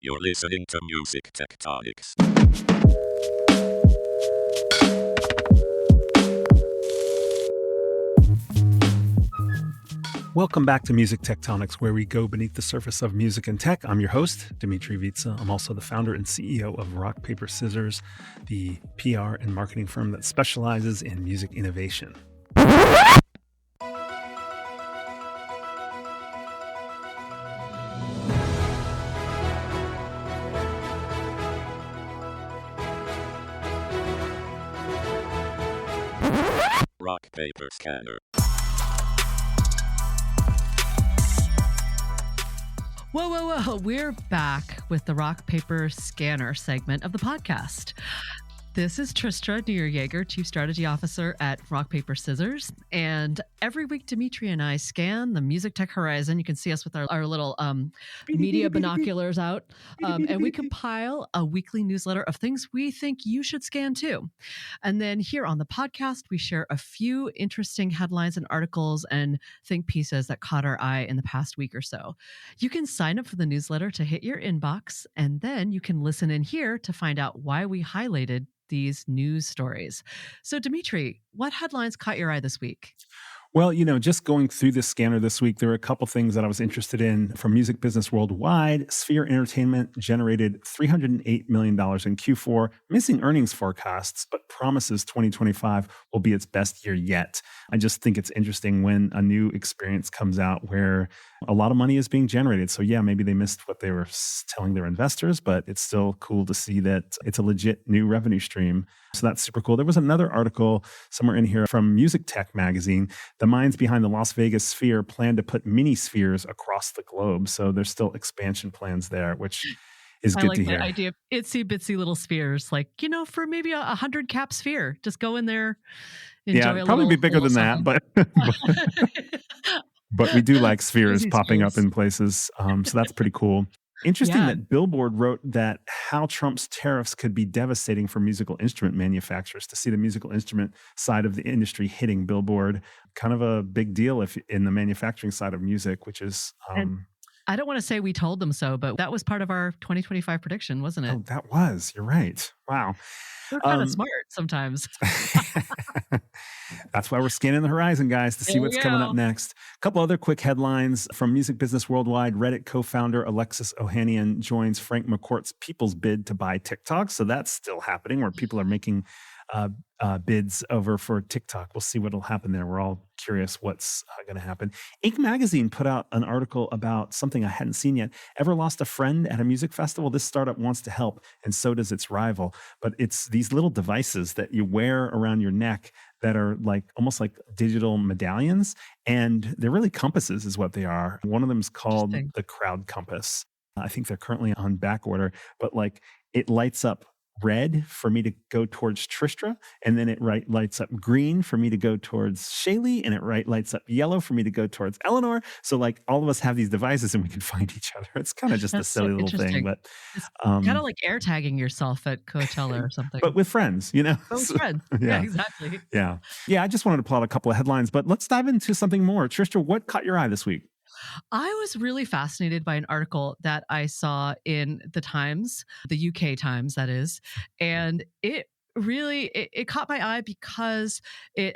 You're listening to Music Tectonics. Welcome back to Music Tectonics, where we go beneath the surface of music and tech. I'm your host, Dmitri. I'm also the founder and CEO of Rock, Paper, Scissors, the PR and marketing firm that specializes in music innovation. Rock, paper, scanner. Whoa. We're back with the Rock, Paper, Scanner segment of the podcast. This is Tristra Neerjager, Chief Strategy Officer at Rock, Paper, Scissors. And every week, Dmitri and I scan the music tech horizon. You can see us with our little media binoculars out. And we compile a weekly newsletter of things we think you should scan too. And then here on the podcast, we share a few interesting headlines and articles and think pieces that caught our eye in the past week or so. You can sign up for the newsletter to hit your inbox, and then you can listen in here to find out why we highlighted these news stories. So, Dmitri, what headlines caught your eye this week? Well, just going through this scanner this week, there were a couple things that I was interested in. From Music Business Worldwide, Sphere Entertainment generated $308 million in Q4, missing earnings forecasts, but promises 2025 will be its best year yet. I just think it's interesting when a new experience comes out where a lot of money is being generated. So yeah, maybe they missed what they were telling their investors, but it's still cool to see that it's a legit new revenue stream. So that's super cool. There was another article somewhere in here from Music Tech magazine. The minds behind the Las Vegas Sphere plan to put mini spheres across the globe. So there's still expansion plans there, which is good to hear. I like the idea of itsy bitsy little spheres, like, for maybe 100 cap sphere. Just go in there, enjoy it'd probably be bigger than that, but we do like spheres popping up in places. So that's pretty cool. Interesting that Billboard wrote that how Trump's tariffs could be devastating for musical instrument manufacturers. To see the musical instrument side of the industry hitting Billboard, kind of a big deal if in the manufacturing side of music, which is... I don't want to say we told them so, but that was part of our 2025 prediction, wasn't it? Oh, that was. You're right. Wow. We're kind of smart sometimes. That's why we're scanning the horizon, guys, to see what's coming up next. A couple other quick headlines from Music Business Worldwide. Reddit co-founder Alexis Ohanian joins Frank McCourt's People's bid to buy TikTok. So that's still happening, where people are making bids over for TikTok. We'll see what will happen there. We're all curious what's going to happen. Inc. Magazine put out an article about something I hadn't seen yet. Ever lost a friend at a music festival? This startup wants to help, and so does its rival. But it's these little devices that you wear around your neck that are almost like digital medallions, and they're really compasses is what they are. One of them is called the Crowd Compass. I think they're currently on back order, but it lights up red for me to go towards Tristra, and then it lights up green for me to go towards Shaylee, and it lights up yellow for me to go towards Eleanor. So all of us have these devices and we can find each other. It's kind of just a silly little thing, but it's kind of like air tagging yourself at Coachella or something. But with friends, But with friends. Yeah, exactly. Yeah. I just wanted to pull out a couple of headlines, but let's dive into something more. Tristra, what caught your eye this week? I was really fascinated by an article that I saw in the Times, the UK Times, that is, and it caught my eye because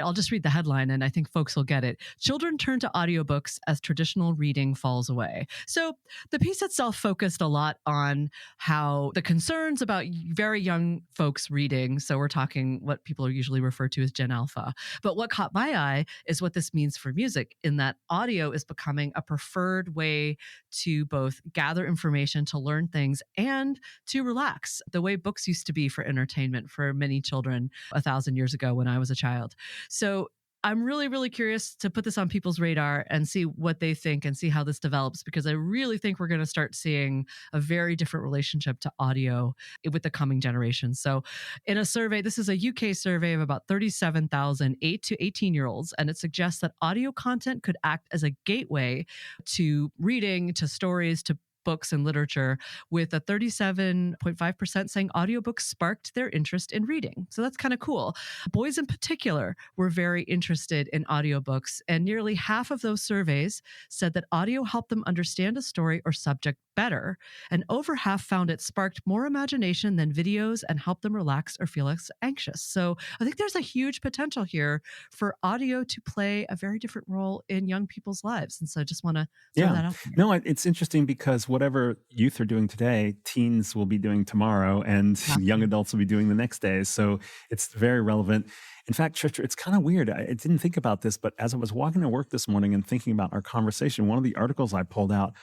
I'll just read the headline and I think folks will get it. Children turn to audiobooks as traditional reading falls away. So the piece itself focused a lot on how the concerns about very young folks reading. So we're talking what people are usually referred to as Gen Alpha. But what caught my eye is what this means for music, in that audio is becoming a preferred way to both gather information, to learn things, and to relax, the way books used to be for entertainment for many children 1,000 years ago when I was a child. So I'm really, really curious to put this on people's radar and see what they think and see how this develops, because I really think we're going to start seeing a very different relationship to audio with the coming generation. So in a survey, this is a UK survey of about 37,000 8 to 18-year-olds, and it suggests that audio content could act as a gateway to reading, to stories, to books and literature, with a 37.5% saying audiobooks sparked their interest in reading. So that's kind of cool. Boys in particular were very interested in audiobooks, and nearly half of those surveys said that audio helped them understand a story or subject better. And over half found it sparked more imagination than videos and helped them relax or feel less anxious. So I think there's a huge potential here for audio to play a very different role in young people's lives. And so I just want to throw that out there. No, it's interesting because whatever youth are doing today, teens will be doing tomorrow and young adults will be doing the next day. So it's very relevant. In fact, Trisha, it's kind of weird. I didn't think about this, but as I was walking to work this morning and thinking about our conversation, one of the articles I pulled out,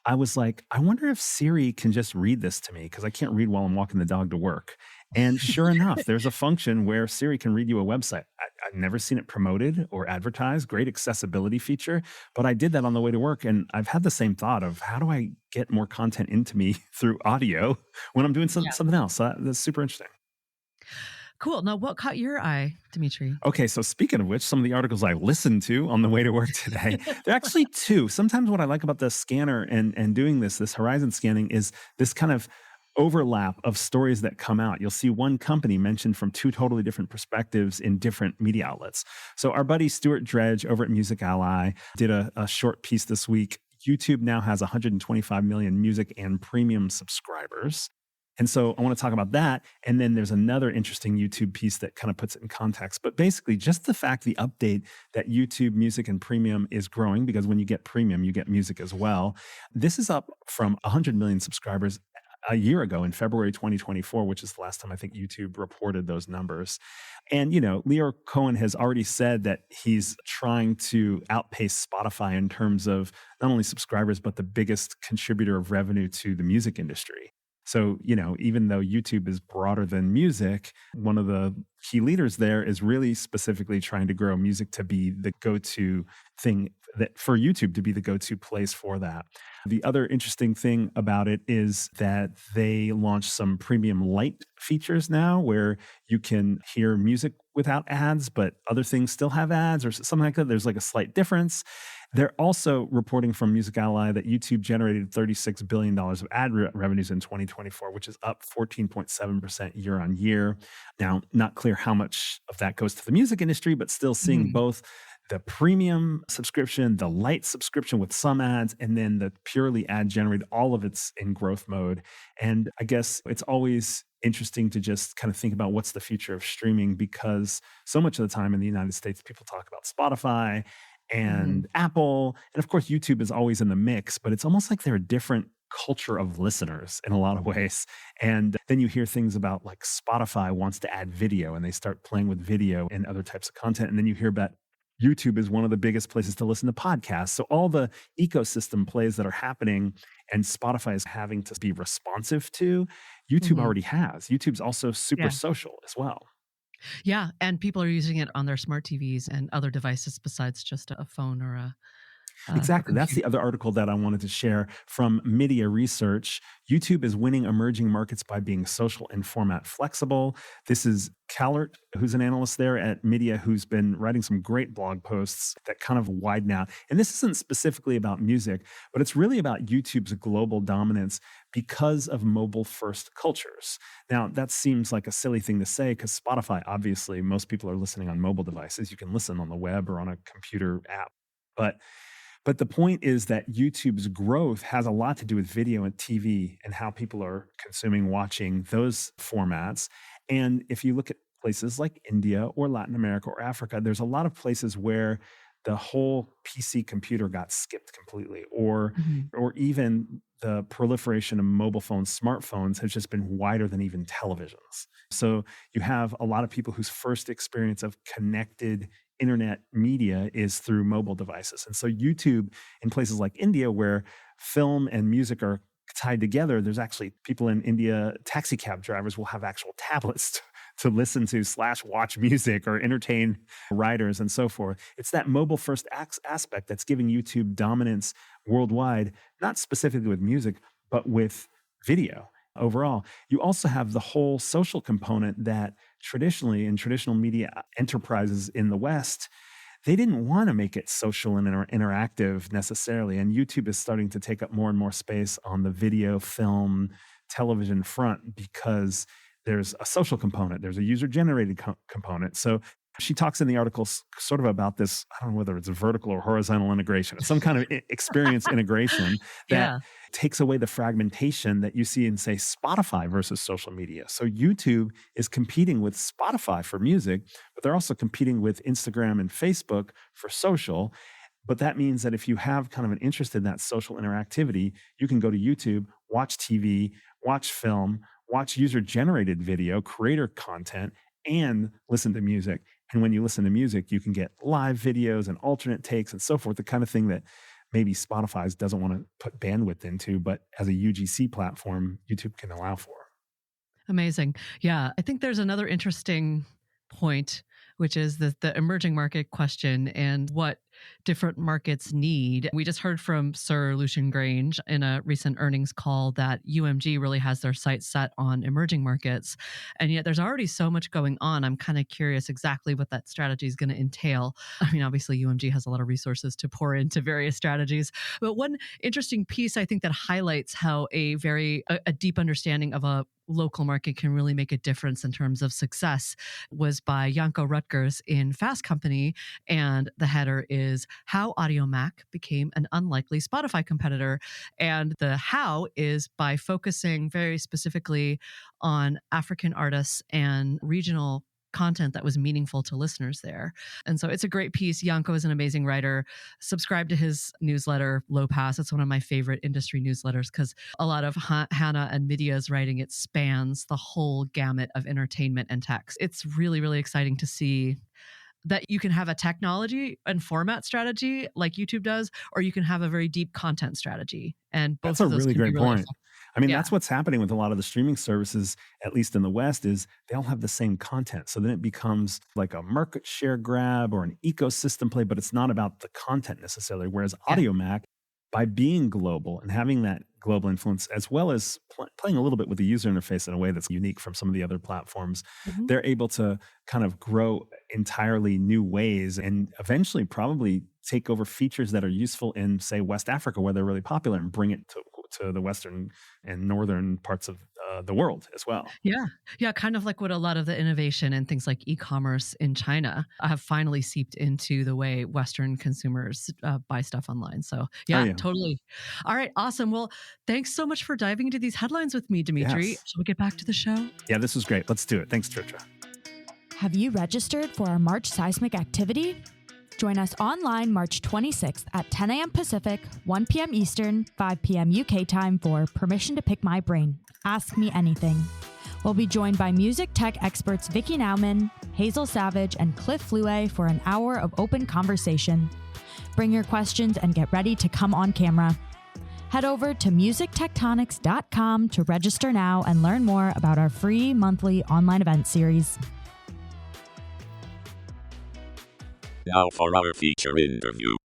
I was like, I wonder if Siri can just read this to me because I can't read while I'm walking the dog to work. And sure enough, there's a function where Siri can read you a website. I've never seen it promoted or advertised. Great accessibility feature. But I did that on the way to work. And I've had the same thought of how do I get more content into me through audio when I'm doing something else? So that's super interesting. Cool. Now, what caught your eye, Dmitri? Okay, so speaking of which, some of the articles I listened to on the way to work today, there are actually two. Sometimes what I like about the scanner and doing this horizon scanning is this kind of overlap of stories that come out. You'll see one company mentioned from two totally different perspectives in different media outlets. So our buddy Stuart Dredge over at Music Ally did a short piece this week. YouTube now has 125 million music and premium subscribers. And so I want to talk about that. And then there's another interesting YouTube piece that kind of puts it in context. But basically, just the fact, the update that YouTube Music and Premium is growing, because when you get Premium, you get music as well. This is up from 100 million subscribers a year ago in February 2024, which is the last time I think YouTube reported those numbers. And, Leo Cohen has already said that he's trying to outpace Spotify in terms of not only subscribers, but the biggest contributor of revenue to the music industry. So, even though YouTube is broader than music, one of the key leaders there is really specifically trying to grow music to be the go-to thing, that for YouTube to be the go-to place for that. The other interesting thing about it is that they launched some premium light features now where you can hear music without ads, but other things still have ads or something like that. There's like a slight difference. They're also reporting from Music Ally that YouTube generated $36 billion of ad revenues in 2024, which is up 14.7% year on year. Now, not clear how much of that goes to the music industry, but still seeing both the premium subscription, the light subscription with some ads, and then the purely ad generated, all of it's in growth mode. And I guess it's always interesting to just kind of think about what's the future of streaming, because so much of the time in the United States, people talk about Spotify and Apple. And of course, YouTube is always in the mix, but it's almost like they're a different culture of listeners in a lot of ways. And then you hear things about like Spotify wants to add video and they start playing with video and other types of content. And then you hear about YouTube is one of the biggest places to listen to podcasts. So all the ecosystem plays that are happening and Spotify is having to be responsive to, YouTube already has. YouTube's also super social as well. Yeah, and people are using it on their smart TVs and other devices besides just a phone or a Exactly. That's the other article that I wanted to share from Media Research. YouTube is winning emerging markets by being social and format flexible. This is Callert, who's an analyst there at Media, who's been writing some great blog posts that kind of widen out. And this isn't specifically about music, but it's really about YouTube's global dominance because of mobile-first cultures. Now, that seems like a silly thing to say because Spotify, obviously, most people are listening on mobile devices. You can listen on the web or on a computer app. But the point is that YouTube's growth has a lot to do with video and TV and how people are consuming, watching those formats. And if you look at places like India or Latin America or Africa, there's a lot of places where the whole PC computer got skipped completely, or even the proliferation of mobile phones, smartphones has just been wider than even televisions. So you have a lot of people whose first experience of connected internet media is through mobile devices. And so YouTube in places like India where film and music are tied together, there's actually people in India, taxi cab drivers will have actual tablets to listen to / watch music or entertain riders and so forth. It's that mobile first aspect that's giving YouTube dominance worldwide, not specifically with music, but with video. Overall, you also have the whole social component that traditionally in traditional media enterprises in the West, they didn't want to make it social and interactive necessarily. And YouTube is starting to take up more and more space on the video, film, television front because there's a social component, there's a user-generated component. So she talks in the article sort of about this, I don't know whether it's a vertical or horizontal integration. It's some kind of experience integration that takes away the fragmentation that you see in, say, Spotify versus social media. So YouTube is competing with Spotify for music, but they're also competing with Instagram and Facebook for social. But that means that if you have kind of an interest in that social interactivity, you can go to YouTube, watch TV, watch film, watch user-generated video, creator content, and listen to music. And when you listen to music, you can get live videos and alternate takes and so forth, the kind of thing that maybe Spotify doesn't want to put bandwidth into, but as a UGC platform, YouTube can allow for. Amazing. Yeah, I think there's another interesting point, which is the emerging market question and what different markets need. We just heard from Sir Lucian Grange in a recent earnings call that UMG really has their sights set on emerging markets. And yet there's already so much going on. I'm kind of curious exactly what that strategy is going to entail. I mean, obviously UMG has a lot of resources to pour into various strategies. But one interesting piece I think that highlights how a deep understanding of a local market can really make a difference in terms of success was by Janko Rutgers in Fast Company. And the header is How Audiomack Became an Unlikely Spotify Competitor. And the how is by focusing very specifically on African artists and regional content that was meaningful to listeners there. And so it's a great piece. Janko is an amazing writer. Subscribe to his newsletter, Low Pass. It's one of my favorite industry newsletters because a lot of Hannah and Midia's writing, it spans the whole gamut of entertainment and text. It's really, really exciting to see that you can have a technology and format strategy like YouTube does, or you can have a very deep content strategy. And both That's of a those really can be great really point. effective. I mean, that's what's happening with a lot of the streaming services, at least in the West, is they all have the same content. So then it becomes like a market share grab or an ecosystem play, but it's not about the content necessarily. Whereas Audiomack, by being global and having that global influence, as well as playing a little bit with the user interface in a way that's unique from some of the other platforms, they're able to kind of grow entirely new ways and eventually probably take over features that are useful in, say, West Africa, where they're really popular, and bring it to the Western and Northern parts of the world as well. Yeah, kind of like what a lot of the innovation and things like e-commerce in China have finally seeped into the way Western consumers buy stuff online. So totally. All right, awesome. Well, thanks so much for diving into these headlines with me, Dmitri. Yes. Shall we get back to the show? Yeah, this was great. Let's do it. Thanks, Trisha. Have you registered for our March seismic activity? Join us online March 26th at 10 a.m. Pacific, 1 p.m. Eastern, 5 p.m. UK time for Permission to Pick My Brain. Ask Me Anything. We'll be joined by music tech experts Vicky Nauman, Hazel Savage, and Cliff Flue for an hour of open conversation. Bring your questions and get ready to come on camera. Head over to musictectonics.com to register now and learn more about our free monthly online event series. Now for our feature interview.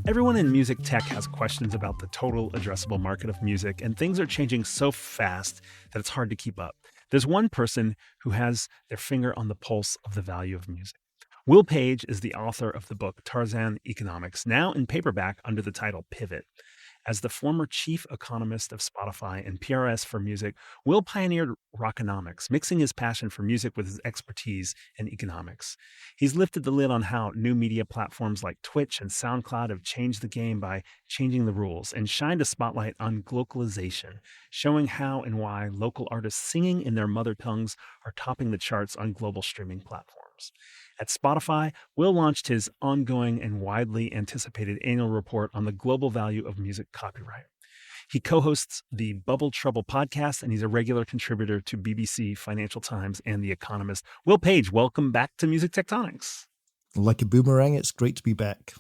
Everyone in music tech has questions about the total addressable market of music, and things are changing so fast that it's hard to keep up. There's one person who has their finger on the pulse of the value of music. Will Page is the author of the book Tarzan Economics, now in paperback under the title Pivot. As the former chief economist of Spotify and PRS for music, Will pioneered rockonomics, mixing his passion for music with his expertise in economics. He's lifted the lid on how new media platforms like Twitch and SoundCloud have changed the game by changing the rules, and shined a spotlight on glocalization, showing how and why local artists singing in their mother tongues are topping the charts on global streaming platforms. At Spotify, Will launched his ongoing and widely anticipated annual report on the global value of music copyright. He co-hosts the Bubble Trouble podcast, and he's a regular contributor to BBC, Financial Times, and The Economist. Will Page, welcome back to Music Tectonics. Like a boomerang, it's great to be back.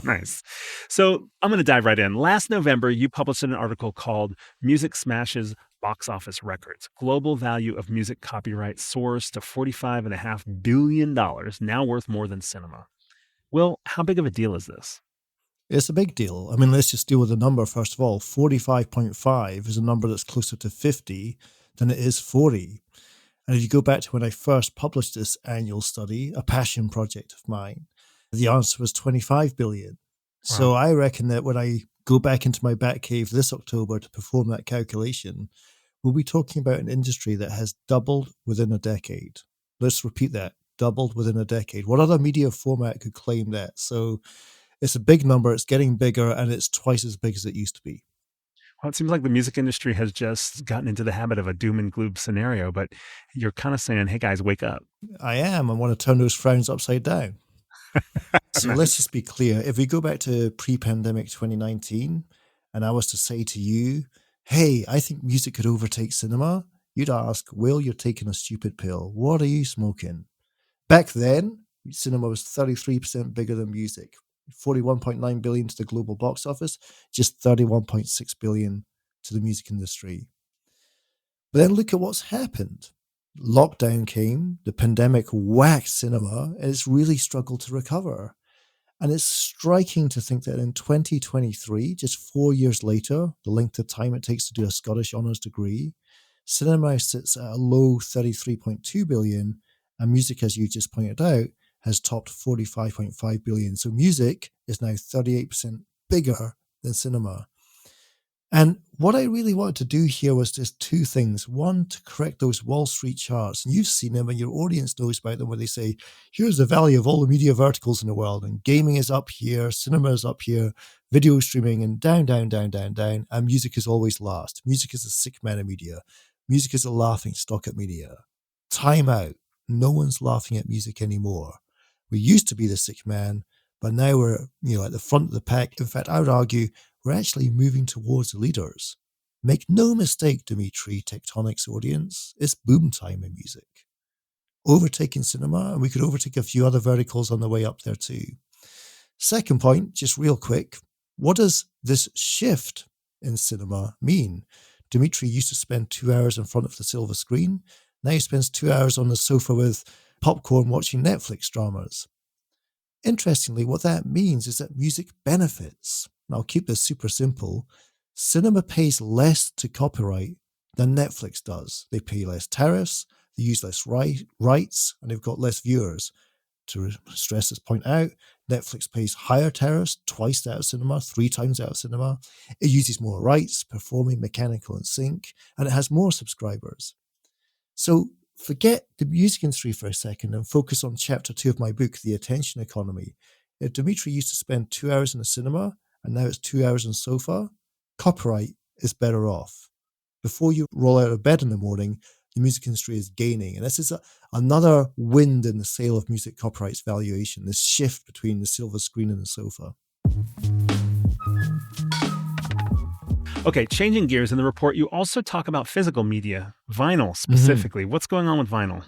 Nice. So I'm going to dive right in. Last November, you published an article called Music Smashes Box Office Records. Global value of music copyright soars to $45.5 billion, now worth more than cinema. Will, how big of a deal is this? It's a big deal. I mean, let's just deal with the number first of all. 45.5 is a number that's closer to 50 than it is 40. And if you go back to when I first published this annual study, a passion project of mine, the answer was 25 billion. Wow. So I reckon that when I go back into my Batcave this October to perform that calculation, we'll be talking about an industry that has doubled within a decade. Let's repeat that, doubled within a decade. What other media format could claim that? So it's a big number, it's getting bigger, and it's twice as big as it used to be. Well, it seems like the music industry has just gotten into the habit of a doom and gloom scenario, but you're kind of saying, hey guys, wake up. I am. I want to turn those frowns upside down. So let's just be clear. If we go back to pre-pandemic 2019, and I was to say to you, hey, I think music could overtake cinema, you'd ask, Will, you're taking a stupid pill. What are you smoking? Back then, cinema was 33% bigger than music. 41.9 billion to the global box office, just 31.6 billion to the music industry. But then look at what's happened. Lockdown came, the pandemic whacked cinema, and it's really struggled to recover. And it's striking to think that in 2023, just 4 years later, the length of time it takes to do a Scottish honours degree, cinema sits at a low 33.2 billion, and music, as you just pointed out, has topped 45.5 billion. So music is now 38% bigger than cinema. And what I really wanted to do here was just two things. One, to correct those Wall Street charts. And you've seen them and your audience knows about them, where they say, here's the value of all the media verticals in the world. And gaming is up here, cinema is up here, video streaming, and down, down, down, down, down. And music is always last. Music is a sick man of media. Music is a laughing stock at media. Time out. No one's laughing at music anymore. We used to be the sick man, but now we're at the front of the pack. In fact, I would argue we're actually moving towards the leaders. Make no mistake, Dmitri, Tectonic's audience, it's boom time in music. Overtaking cinema, and we could overtake a few other verticals on the way up there too. Second point, just real quick, what does this shift in cinema mean? Dmitri used to spend 2 hours in front of the silver screen. Now he spends 2 hours on the sofa with popcorn watching Netflix dramas. Interestingly, what that means is that music benefits. And I'll keep this super simple. Cinema pays less to copyright than Netflix does. They pay less tariffs, they use less rights, and they've got less viewers. To stress this point out, Netflix pays higher tariffs, twice that of cinema, 3 times that of cinema. It uses more rights, performing, mechanical, and sync, and it has more subscribers. So forget the music industry for a second and focus on chapter 2 of my book, The Attention Economy. If Dmitri used to spend 2 hours in the cinema and now it's 2 hours on the sofa, copyright is better off. Before you roll out of bed in the morning, the music industry is gaining. And this is another wind in the sail of music copyright's valuation, this shift between the silver screen and the sofa. Okay, changing gears, in the report, you also talk about physical media, vinyl specifically. Mm-hmm. What's going on with vinyl?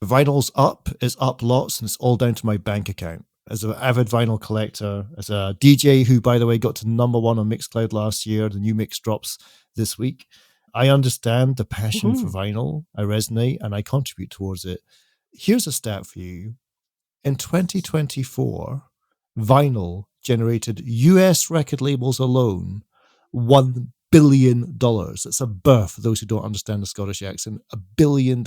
Vinyl's up, it's up lots, and it's all down to my bank account. As an avid vinyl collector, as a DJ who, by the way, got to number 1 on Mixcloud last year, the new mix drops this week, I understand the passion for vinyl, I resonate, and I contribute towards it. Here's a stat for you. In 2024, vinyl generated US record labels alone $1 billion. That's a birth for those who don't understand the Scottish accent. $1 billion.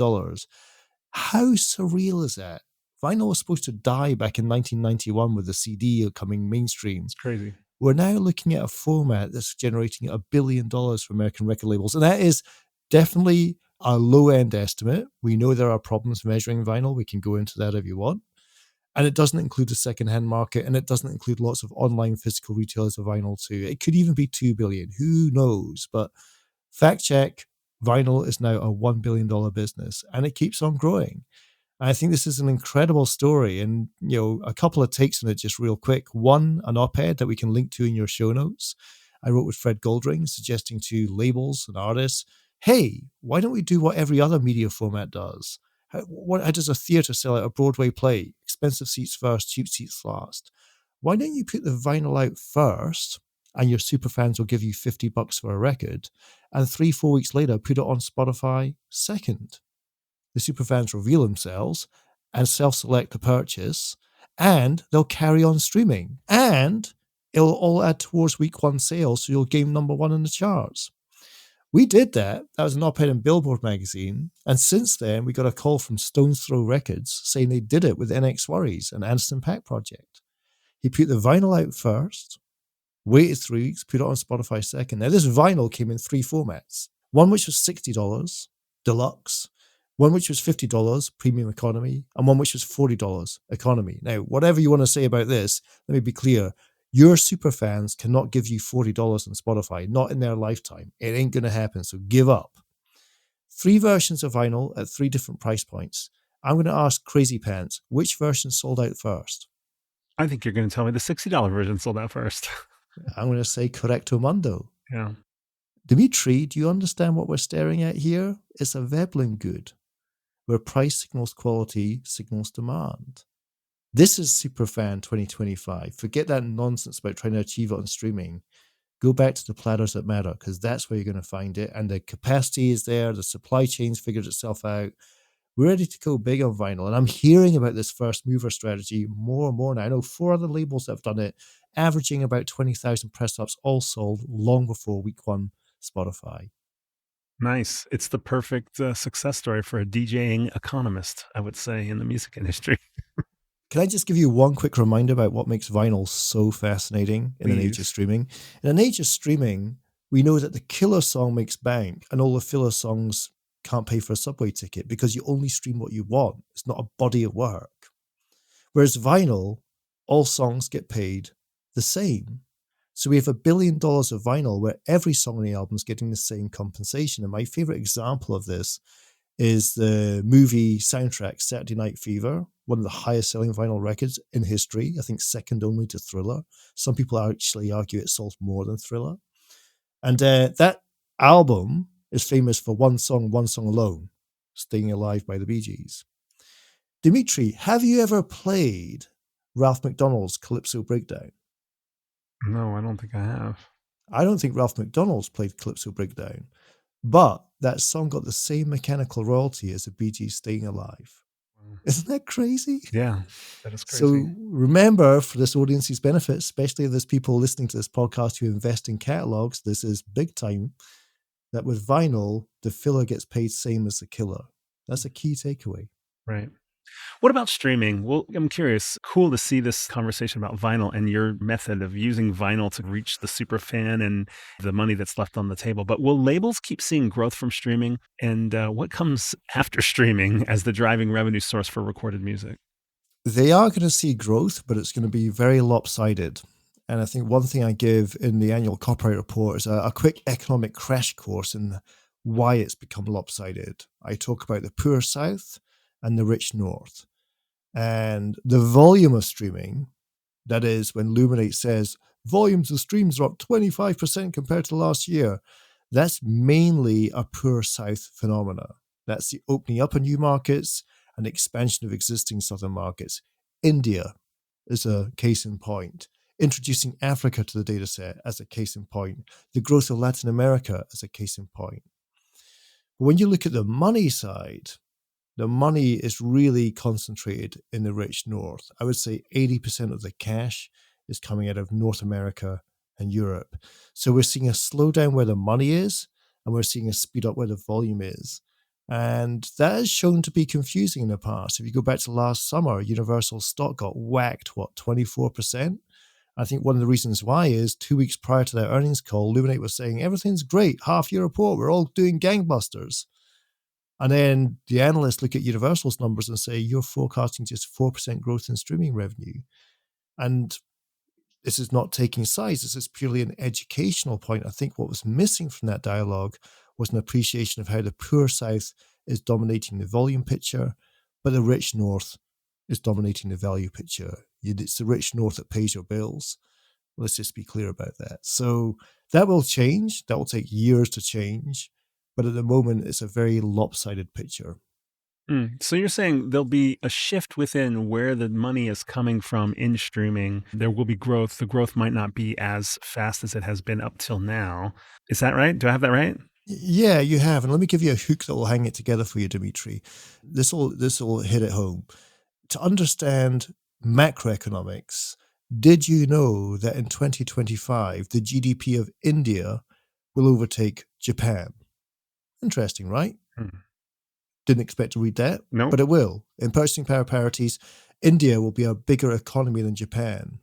How surreal is that? Vinyl was supposed to die back in 1991 with the CD coming mainstream. It's crazy. We're now looking at a format that's generating $1 billion for American record labels. And that is definitely a low-end estimate. We know there are problems measuring vinyl. We can go into that if you want. And it doesn't include the second-hand market, and it doesn't include lots of online physical retailers of vinyl too. It could even be 2 billion. Who knows? But fact check, vinyl is now a $1 billion business, and it keeps on growing. I think this is an incredible story. And, a couple of takes on it just real quick. One, an op-ed that we can link to in your show notes. I wrote with Fred Goldring, suggesting to labels and artists, hey, why don't we do what every other media format does? How does a theatre sell out a Broadway play? Expensive seats first, cheap seats last. Why don't you put the vinyl out first, and your superfans will give you $50 for a record, and 3-4 weeks later put it on Spotify second? The superfans reveal themselves and self-select the purchase, and they'll carry on streaming. And it'll all add towards week one sales, so you'll game number one in the charts. We did that. That was an op-ed in Billboard magazine. And since then, we got a call from Stone's Throw Records saying they did it with NX Worries, an Anderson .Paak project. He put the vinyl out first, waited 3 weeks, put it on Spotify second. Now, this vinyl came in 3 formats. One which was $60, deluxe, one which was $50, premium economy, and one which was $40, economy. Now, whatever you want to say about this, let me be clear. Your Superfans cannot give you $40 on Spotify, not in their lifetime. It ain't going to happen, so give up. 3 versions of vinyl at 3 different price points. I'm going to ask Crazy Pants, which version sold out first? I think you're going to tell me the $60 version sold out first. I'm going to say Correcto Mundo. Yeah. Dmitri, do you understand what we're staring at here? It's a Veblen good, where price signals quality signals demand. This is Superfan 2025. Forget that nonsense about trying to achieve it on streaming. Go back to the platters that matter, because that's where you're going to find it. And the capacity is there. The supply chain's figured itself out. We're ready to go big on vinyl. And I'm hearing about this first mover strategy more and more now. I know 4 other labels that have done it, averaging about 20,000 press ups, all sold long before week one Spotify. Nice. It's the perfect success story for a DJing economist, I would say, in the music industry. Can I just give you one quick reminder about what makes vinyl so fascinating in an age of streaming? In an age of streaming, we know that the killer song makes bank and all the filler songs can't pay for a subway ticket because you only stream what you want. It's not a body of work. Whereas vinyl, all songs get paid the same. So we have $1 billion of vinyl where every song on the album is getting the same compensation. And my favorite example of this is the movie soundtrack Saturday Night Fever, one of the highest selling vinyl records in history, I think second only to Thriller. Some people actually argue it sold more than Thriller. And that album is famous for one song alone, Staying Alive by the Bee Gees. Dmitri, have you ever played Ralph McDonald's Calypso Breakdown? No, I don't think I have. I don't think Ralph McDonald's played Calypso Breakdown, but that song got the same mechanical royalty as the Bee Gees Staying Alive. Isn't that crazy? Yeah, that is crazy. So remember, for this audience's benefit, especially if there's people listening to this podcast who invest in catalogs, this is big time, that with vinyl, the filler gets paid same as the killer. That's a key takeaway. Right. What about streaming? Well, I'm curious. Cool to see this conversation about vinyl and your method of using vinyl to reach the super fan and the money that's left on the table. But will labels keep seeing growth from streaming? And what comes after streaming as the driving revenue source for recorded music? They are going to see growth, but it's going to be very lopsided. And I think one thing I give in the annual copyright report is a quick economic crash course in why it's become lopsided. I talk about the poor South and the rich North. And the volume of streaming, that is when Luminate says volumes of streams are up 25% compared to last year, that's mainly a poor South phenomena. That's the opening up of new markets and expansion of existing southern markets. India is a case in point. Introducing Africa to the data set as a case in point. The growth of Latin America as a case in point. When you look at the money side, the money is really concentrated in the rich North. I would say 80% of the cash is coming out of North America and Europe. So we're seeing a slowdown where the money is, and we're seeing a speed up where the volume is. And that has shown to be confusing in the past. If you go back to last summer, Universal stock got whacked, 24%? I think one of the reasons why is 2 weeks prior to their earnings call, Luminate was saying, everything's great, half-year report, we're all doing gangbusters. And then the analysts look at Universal's numbers and say, you're forecasting just 4% growth in streaming revenue. And this is not taking sides. This is purely an educational point. I think what was missing from that dialogue was an appreciation of how the poor South is dominating the volume picture, but the rich North is dominating the value picture. It's the rich North that pays your bills. Let's just be clear about that. So that will change. That will take years to change. But at the moment, it's a very lopsided picture. So you're saying there'll be a shift within where the money is coming from in streaming. There will be growth. The growth might not be as fast as it has been up till now. Is that right? Do I have that right? Yeah, you have. And let me give you a hook that will hang it together for you, Dmitri. This will hit it home. To understand macroeconomics, Did you know that in 2025, the GDP of India will overtake Japan? Interesting, right? Didn't expect to read that, No. but it will. In purchasing power parities, India will be a bigger economy than Japan.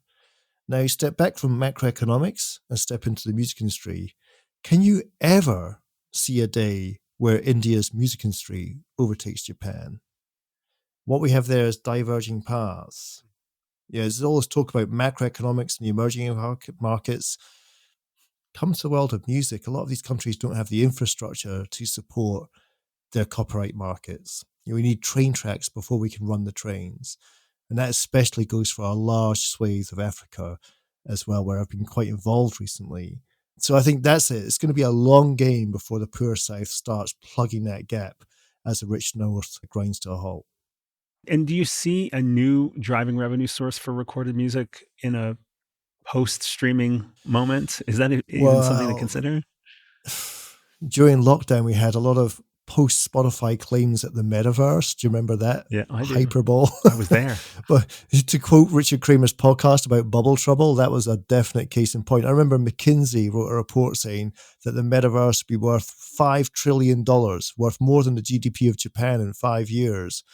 Now, step back from macroeconomics and step into the music industry. Can you ever see a day where India's music industry overtakes Japan? What we have there is diverging paths. There's always talk about macroeconomics and the emerging markets. Come to the world of music, a lot of these countries don't have the infrastructure to support their copyright markets. We need train tracks before we can run the trains. And that especially goes for a large swathe of Africa as well, where I've been quite involved recently. So I think that's it. It's going to be a long game before the poor South starts plugging that gap as the rich North grinds to a halt. And do you see a new driving revenue source for recorded music in a post-streaming moment? Is that even something to consider? During lockdown, we had a lot of post-Spotify claims at the metaverse. Do you remember that? Yeah, I do. Hyperbole. I was there. But to quote Richard Kramer's podcast about bubble trouble, that was a definite case in point. I remember McKinsey wrote a report saying that the metaverse would be worth $5 trillion, worth more than the GDP of Japan in 5 years.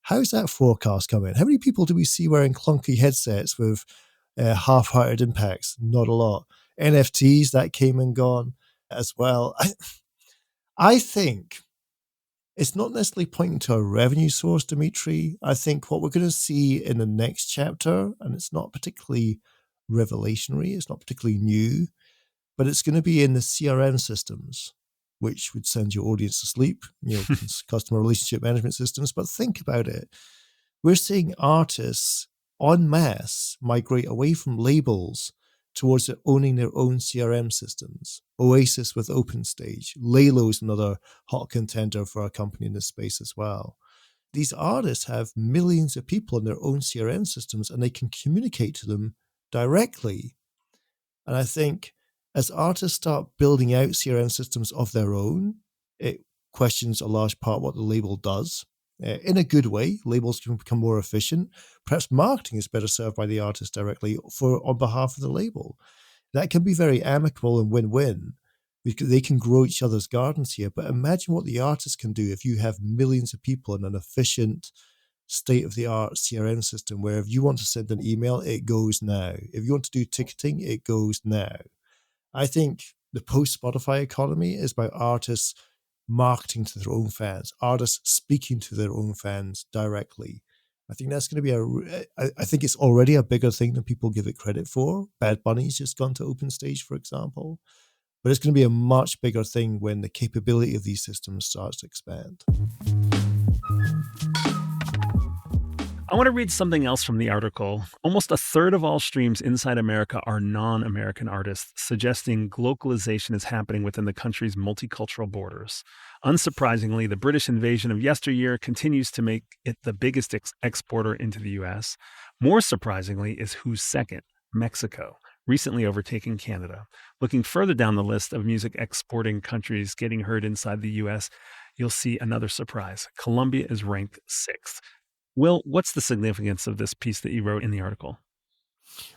How's that forecast coming? How many people do we see wearing clunky headsets with half-hearted impacts? Not a lot. NFTs, that came and gone as well. I think it's not necessarily pointing to a revenue source, Dmitri. I think what we're going to see in the next chapter, and it's not particularly revelationary, it's not particularly new, but it's going to be in the CRM systems, which would send your audience to sleep, customer relationship management systems. But think about it. We're seeing artists en masse migrate away from labels towards owning their own CRM systems. Oasis with OpenStage. Lalo's another hot contender for a company in this space as well. These artists have millions of people in their own CRM systems, and they can communicate to them directly. And I think as artists start building out CRM systems of their own, it questions a large part what the label does. In a good way, labels can become more efficient. Perhaps marketing is better served by the artist directly on behalf of the label. That can be very amicable and win-win. They can grow each other's gardens here. But imagine what the artist can do if you have millions of people in an efficient, state-of-the-art CRM system where if you want to send an email, it goes now. If you want to do ticketing, it goes now. I think the post-Spotify economy is about artists marketing to their own fans, artists speaking to their own fans directly. I think that's going to be I think it's already a bigger thing than people give it credit for. Bad Bunny's just gone to OpenStage, for example. But it's going to be a much bigger thing when the capability of these systems starts to expand. I want to read something else from the article. Almost a third of all streams inside America are non-American artists, suggesting glocalization is happening within the country's multicultural borders. Unsurprisingly, the British invasion of yesteryear continues to make it the biggest exporter into the U.S. More surprisingly is who's second, Mexico, recently overtaking Canada. Looking further down the list of music exporting countries getting heard inside the U.S., you'll see another surprise. Colombia is ranked 6th. Will, what's the significance of this piece that you wrote in the article?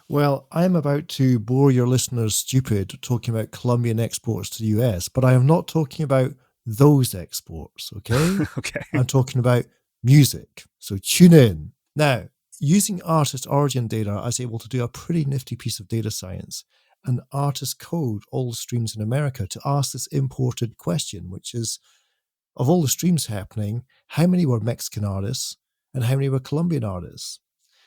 Well, I'm about to bore your listeners stupid talking about Colombian exports to the US, but I am not talking about those exports, okay? Okay. I'm talking about music. So tune in. Now, using artist origin data, I was able to do a pretty nifty piece of data science and artist code all the streams in America to ask this imported question, which is, of all the streams happening, how many were Mexican artists and how many were Colombian artists?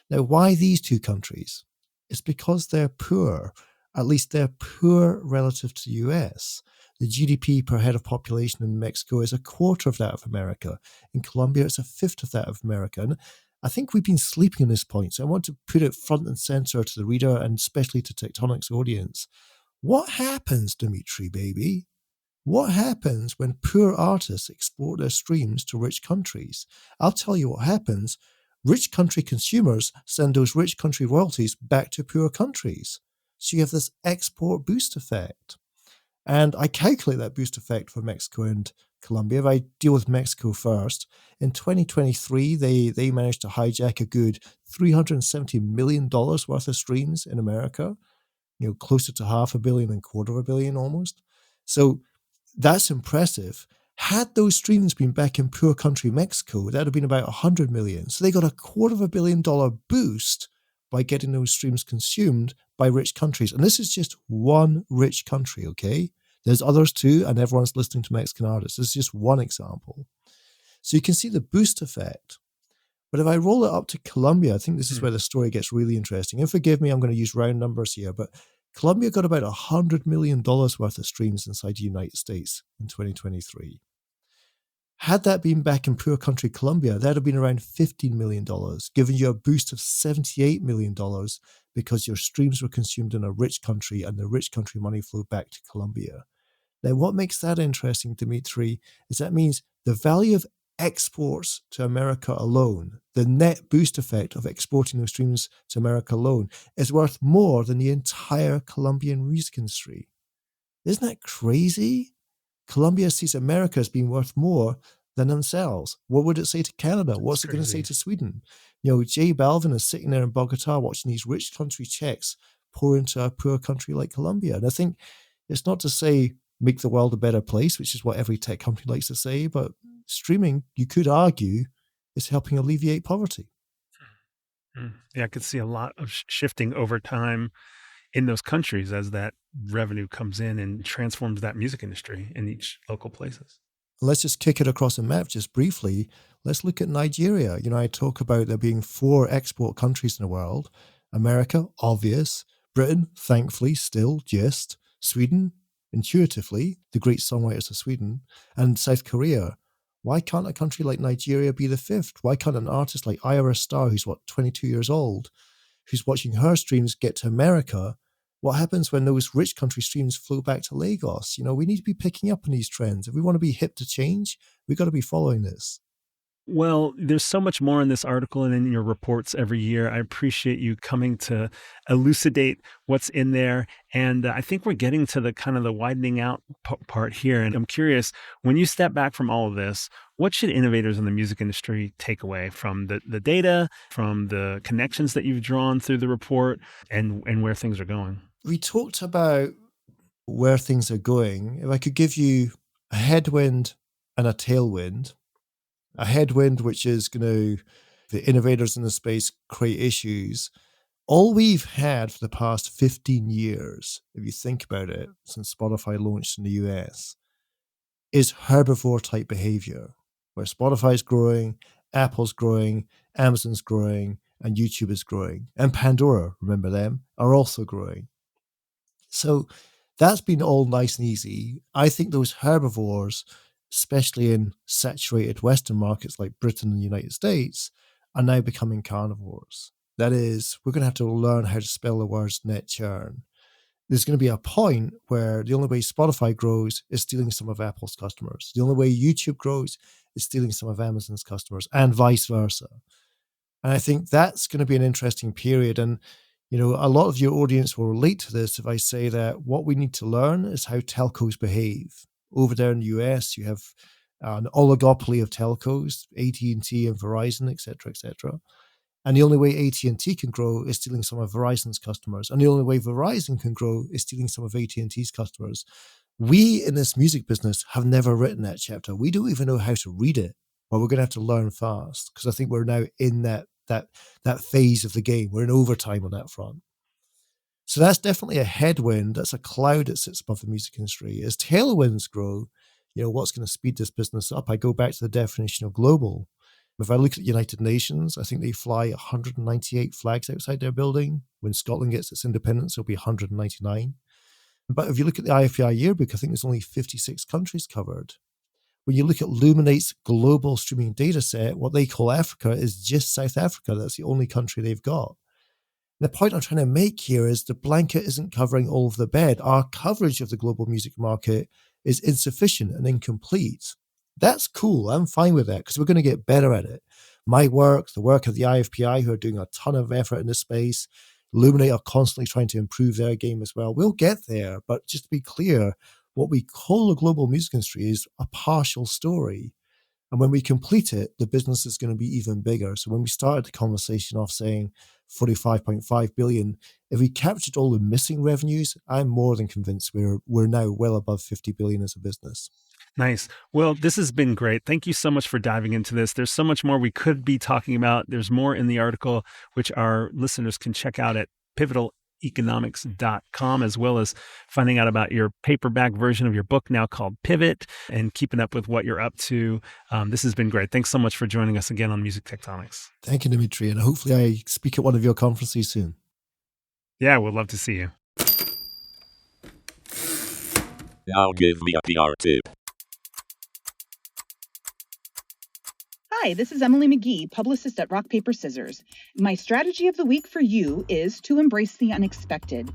Now, why these two countries? It's because they're poor. At least they're poor relative to the US. The GDP per head of population in Mexico is a quarter of that of America. In Colombia, it's a fifth of that of America. And I think we've been sleeping on this point, so I want to put it front and center to the reader and especially to Tectonic's audience. What happens, Dmitri, baby? What happens when poor artists export their streams to rich countries? I'll tell you what happens. Rich country consumers send those rich country royalties back to poor countries. So you have this export boost effect. And I calculate that boost effect for Mexico and Colombia. If I deal with Mexico first, in 2023, they managed to hijack a good $370 million worth of streams in America, closer to $500 million and $250 million almost. So that's impressive. Had those streams been back in poor country Mexico, that would have been about 100 million. So they got a $250 million boost by getting those streams consumed by rich countries. And this is just one rich country, okay? There's others too, and everyone's listening to Mexican artists. This is just one example. So you can see the boost effect. But if I roll it up to Colombia, I think this is where the story gets really interesting. And forgive me, I'm going to use round numbers here, but Colombia got about $100 million worth of streams inside the United States in 2023. Had that been back in poor country Colombia, that would have been around $15 million, giving you a boost of $78 million because your streams were consumed in a rich country and the rich country money flowed back to Colombia. Now, what makes that interesting, Dmitri, is that means the value of exports to America alone, the net boost effect of exporting those streams to America alone, is worth more than the entire Colombian music industry. Isn't that crazy? Colombia sees America as being worth more than themselves. What would it say to Canada? What's it going to say to Sweden? J Balvin is sitting there in Bogota watching these rich country checks pour into a poor country like Colombia. And I think it's not to say make the world a better place, which is what every tech company likes to say, but streaming, you could argue, is helping alleviate poverty. Yeah, I could see a lot of shifting over time in those countries as that revenue comes in and transforms that music industry in each local places. Let's just kick it across the map just briefly. Let's look at Nigeria. I talk about there being 4 export countries in the world. America, obvious. Britain, thankfully, still just. Sweden, intuitively, the great songwriters of Sweden. And South Korea. Why can't a country like Nigeria be the 5th? Why can't an artist like Ira Star, who's 22 years old, who's watching her streams get to America? What happens when those rich country streams flow back to Lagos? We need to be picking up on these trends. If we want to be hip to change, we've got to be following this. Well, there's so much more in this article and in your reports every year. I appreciate you coming to elucidate what's in there. And I think we're getting to the kind of the widening out part here. And I'm curious, when you step back from all of this, what should innovators in the music industry take away from the data, from the connections that you've drawn through the report, and where things are going? We talked about where things are going. If I could give you a headwind and a tailwind, a headwind, which is the innovators in the space create issues. All we've had for the past 15 years, if you think about it, since Spotify launched in the US, is herbivore type behavior, where Spotify's growing, Apple's growing, Amazon's growing, and YouTube is growing. And Pandora, remember them, are also growing. So that's been all nice and easy. I think those herbivores, especially in saturated Western markets like Britain and the United States, are now becoming carnivores. That is, we're going to have to learn how to spell the words net churn. There's going to be a point where the only way Spotify grows is stealing some of Apple's customers. The only way YouTube grows is stealing some of Amazon's customers, and vice versa. And I think that's going to be an interesting period. And, a lot of your audience will relate to this if I say that what we need to learn is how telcos behave. Over there in the US, you have an oligopoly of telcos, AT&T and Verizon, et cetera, And the only way AT&T can grow is stealing some of Verizon's customers. And the only way Verizon can grow is stealing some of AT&T's customers. We in this music business have never written that chapter. We don't even know how to read it, but we're going to have to learn fast because I think we're now in that phase of the game. We're in overtime on that front. So that's definitely a headwind. That's a cloud that sits above the music industry. As tailwinds grow, what's going to speed this business up? I go back to the definition of global. If I look at the United Nations, I think they fly 198 flags outside their building. When Scotland gets its independence, it'll be 199. But if you look at the IFPI yearbook, I think there's only 56 countries covered. When you look at Luminate's global streaming data set, what they call Africa is just South Africa. That's the only country they've got. The point I'm trying to make here is the blanket isn't covering all of the bed. Our coverage of the global music market is insufficient and incomplete. That's cool. I'm fine with that because we're going to get better at it. My work, the work of the IFPI, who are doing a ton of effort in this space, Luminate are constantly trying to improve their game as well. We'll get there, but just to be clear, what we call a global music industry is a partial story. And when we complete it, the business is going to be even bigger. So when we started the conversation off saying 45.5 billion, if we captured all the missing revenues, I'm more than convinced we're now well above 50 billion as a business. Nice. Well, this has been great. Thank you so much for diving into this. There's so much more we could be talking about. There's more in the article, which our listeners can check out at pivotaleconomics.com, as well as finding out about your paperback version of your book now called Pivot and keeping up with what you're up to. This has been great. Thanks so much for joining us again on Music Tectonics. Thank you, Dmitri. And hopefully I speak at one of your conferences soon. Yeah, we'd love to see you. Now give me a PR tip. Hi, this is Emily McGee, publicist at Rock, Paper, Scissors. My strategy of the week for you is to embrace the unexpected.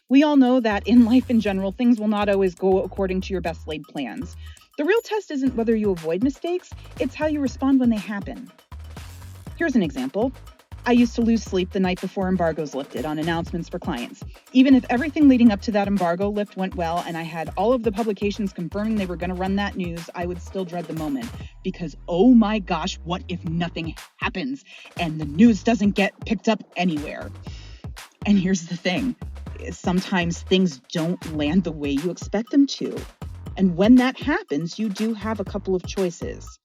We all know that in life in general, things will not always go according to your best laid plans. The real test isn't whether you avoid mistakes, it's how you respond when they happen. Here's an example. I used to lose sleep the night before embargoes lifted on announcements for clients. Even if everything leading up to that embargo lift went well and I had all of the publications confirming they were going to run that news, I would still dread the moment because, oh my gosh, what if nothing happens and the news doesn't get picked up anywhere? And here's the thing. Sometimes things don't land the way you expect them to. And when that happens, you do have a couple of choices.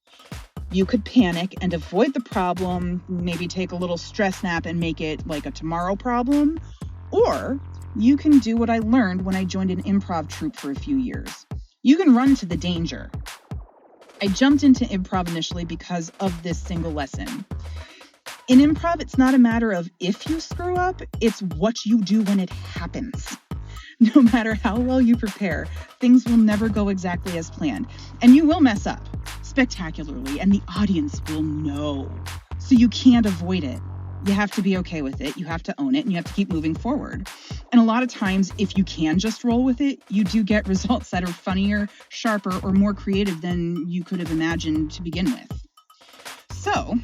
You could panic and avoid the problem, maybe take a little stress nap and make it like a tomorrow problem. Or you can do what I learned when I joined an improv troupe for a few years. You can run to the danger. I jumped into improv initially because of this single lesson. In improv, it's not a matter of if you screw up, it's what you do when it happens. No matter how well you prepare, things will never go exactly as planned. And you will mess up spectacularly, and the audience will know. So you can't avoid it. You have to be okay with it. You have to own it, and you have to keep moving forward. And a lot of times, if you can just roll with it, you do get results that are funnier, sharper, or more creative than you could have imagined to begin with. So,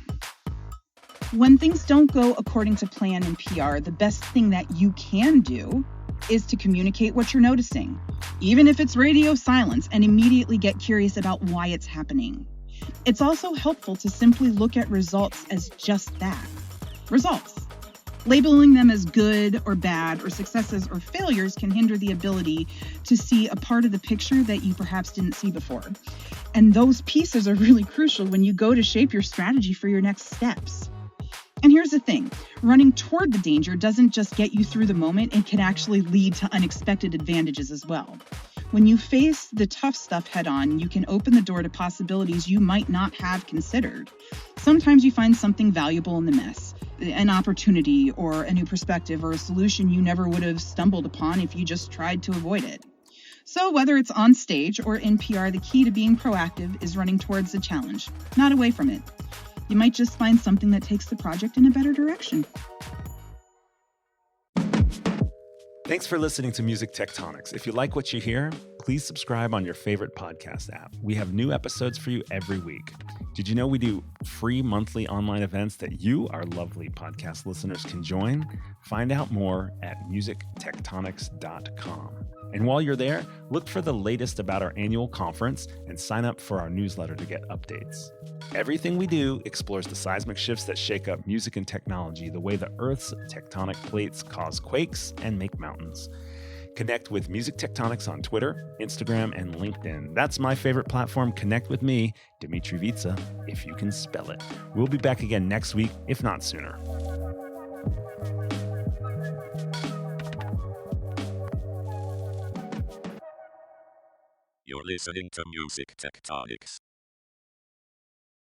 when things don't go according to plan in PR, the best thing that you can do is to communicate what you're noticing, even if it's radio silence, and immediately get curious about why it's happening. It's also helpful to simply look at results as just that, results. Labeling them as good or bad or successes or failures can hinder the ability to see a part of the picture that you perhaps didn't see before. And those pieces are really crucial when you go to shape your strategy for your next steps. And here's the thing, running toward the danger doesn't just get you through the moment, it can actually lead to unexpected advantages as well. When you face the tough stuff head on, you can open the door to possibilities you might not have considered. Sometimes you find something valuable in the mess, an opportunity or a new perspective or a solution you never would have stumbled upon if you just tried to avoid it. So whether it's on stage or in PR, the key to being proactive is running towards the challenge, not away from it. You might just find something that takes the project in a better direction. Thanks for listening to Music Tectonics. If you like what you hear, please subscribe on your favorite podcast app. We have new episodes for you every week. Did you know we do free monthly online events that you, our lovely podcast listeners, can join? Find out more at musictectonics.com. And while you're there, look for the latest about our annual conference and sign up for our newsletter to get updates. Everything we do explores the seismic shifts that shake up music and technology, the way the Earth's tectonic plates cause quakes and make mountains. Connect with Music Tectonics on Twitter, Instagram, and LinkedIn. That's my favorite platform. Connect with me, Dmitri Vitsa, if you can spell it. We'll be back again next week, if not sooner. You're listening to Music Tectonics.